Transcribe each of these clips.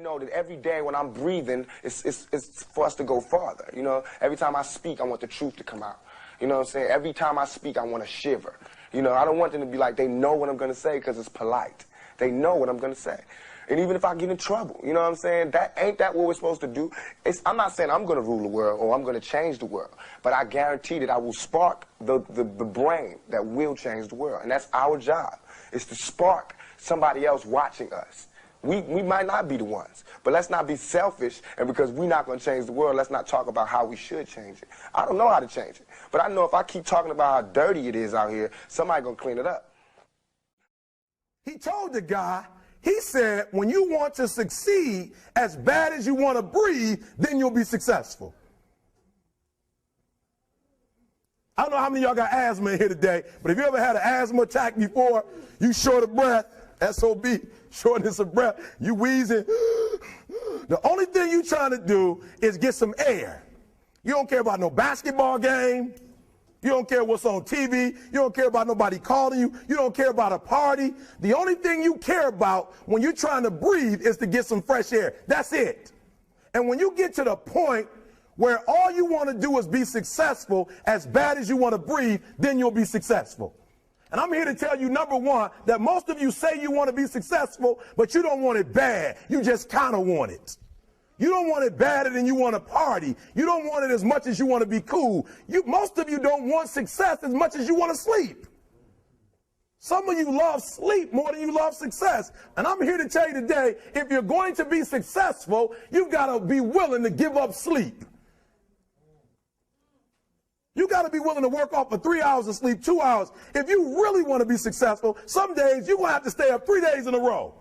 know that every day when I'm breathing, it's for us to go farther. You know, every time I speak, I want the truth to come out. You know what I'm saying? Every time I speak, I want to shiver. You know, I don't want them to be like, they know what I'm going to say because it's polite. They know what I'm going to say. And even if I get in trouble, you know what I'm saying? Ain't that what we're supposed to do? I'm not saying I'm going to rule the world or I'm going to change the world, but I guarantee that I will spark the brain that will change the world. And that's our job, is to spark somebody else watching us. We might not be the ones, but let's not be selfish, and because we're not going to change the world, let's not talk about how we should change it. I don't know how to change it, but I know if I keep talking about how dirty it is out here, somebody's going to clean it up. He told the guy, he said, when you want to succeed as bad as you want to breathe, then you'll be successful. I don't know how many of y'all got asthma in here today, but if you ever had an asthma attack before, you short of breath, SOB, shortness of breath, you wheezing. The only thing you trying to do is get some air. You don't care about no basketball game. You don't care what's on TV. You don't care about nobody calling you. You don't care about a party. The only thing you care about when you're trying to breathe is to get some fresh air. That's it. And when you get to the point where all you want to do is be successful as bad as you want to breathe, then you'll be successful. And I'm here to tell you, number one, that most of you say you want to be successful, but you don't want it bad. You just kind of want it. You don't want it badder than you want to party. You don't want it as much as you want to be cool. Most of you don't want success as much as you want to sleep. Some of you love sleep more than you love success. And I'm here to tell you today, if you're going to be successful, you've got to be willing to give up sleep. You got to be willing to work off for 3 hours of sleep, 2 hours. If you really want to be successful, some days you're going to have to stay up 3 days in a row.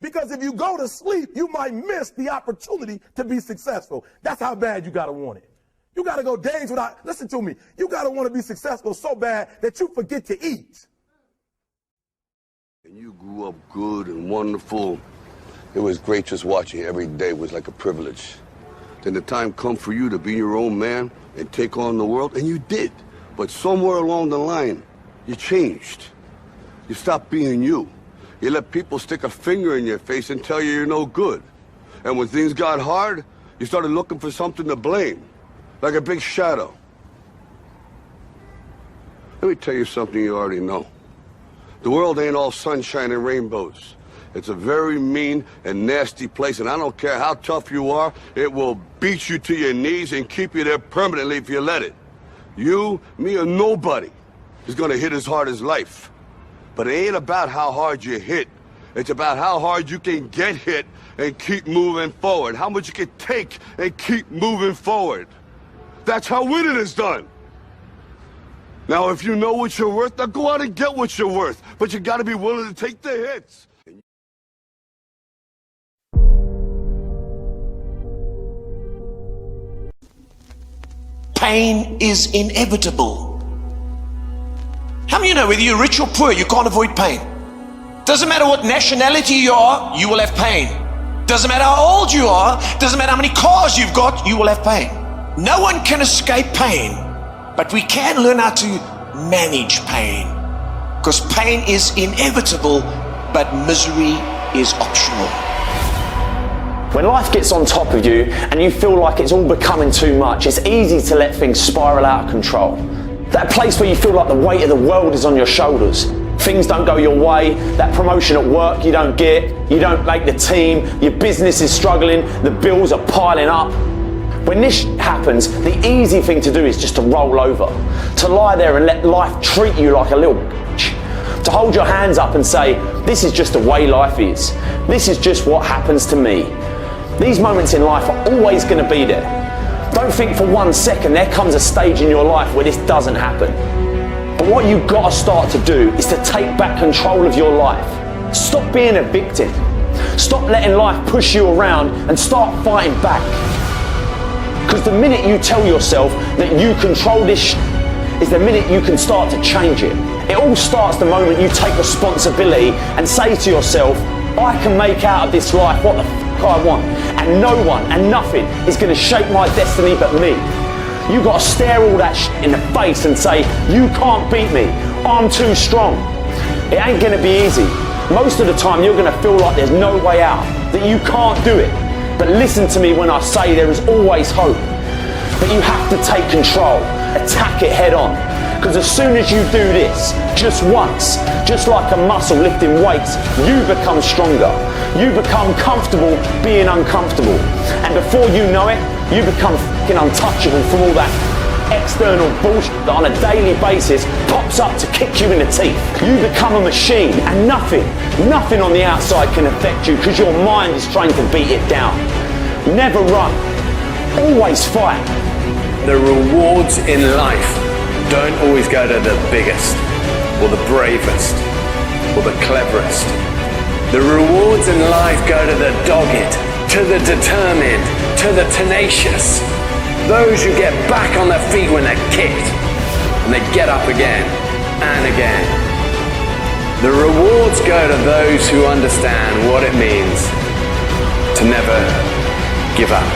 Because if you go to sleep, you might miss the opportunity to be successful. That's how bad you got to want it. You got to go days without, listen to me, you got to want to be successful so bad that you forget to eat. And you grew up good and wonderful. It was great just watching you every day. It was like a privilege. Then the time come for you to be your own man and take on the world, and you did. But somewhere along the line, you changed. You stopped being you. You let people stick a finger in your face and tell you you're no good. And when things got hard, you started looking for something to blame, like a big shadow. Let me tell you something you already know. The world ain't all sunshine and rainbows. It's a very mean and nasty place, and I don't care how tough you are, it will beat you to your knees and keep you there permanently if you let it. You, me, or nobody is gonna hit as hard as life. But it ain't about how hard you hit. It's about how hard you can get hit and keep moving forward. How much you can take and keep moving forward. That's how winning is done. Now, if you know what you're worth, now go out and get what you're worth. But you gotta be willing to take the hits. Pain is inevitable. How many of you know whether you're rich or poor, you can't avoid pain? Doesn't matter what nationality you are, you will have pain. Doesn't matter how old you are, doesn't matter how many cars you've got, you will have pain. No one can escape pain, but we can learn how to manage pain. Because pain is inevitable, but misery is optional. When life gets on top of you and you feel like it's all becoming too much, it's easy to let things spiral out of control. That place where you feel like the weight of the world is on your shoulders. Things don't go your way, that promotion at work you don't get, you don't make the team, your business is struggling, the bills are piling up. When this happens, the easy thing to do is just to roll over, to lie there and let life treat you like a little bitch, to hold your hands up and say, this is just the way life is. This is just what happens to me. These moments in life are always going to be there. Don't think for 1 second there comes a stage in your life where this doesn't happen. But what you've got to start to do is to take back control of your life. Stop being a victim. Stop letting life push you around and start fighting back. Because the minute you tell yourself that you control this is the minute you can start to change it. It all starts the moment you take responsibility and say to yourself, I can make out of this life what the f*** I want, and no one and nothing is going to shape my destiny but me. You got to stare all that shit in the face and say, you can't beat me, I'm too strong. It ain't going to be easy. Most of the time you're going to feel like there's no way out. that you can't do it. But listen to me when I say there is always hope. But you have to take control, attack it head on. Because as soon as you do this, just once, just like a muscle lifting weights, you become stronger. You become comfortable being uncomfortable. And before you know it, you become fucking untouchable from all that external bullshit that on a daily basis pops up to kick you in the teeth. You become a machine, and nothing on the outside can affect you because your mind is trained to beat it down. Never run, always fight. The rewards in life don't always go to the biggest, or the bravest, or the cleverest. The rewards in life go to the dogged, to the determined, to the tenacious. Those who get back on their feet when they're kicked, and they get up again and again. The rewards go to those who understand what it means to never give up.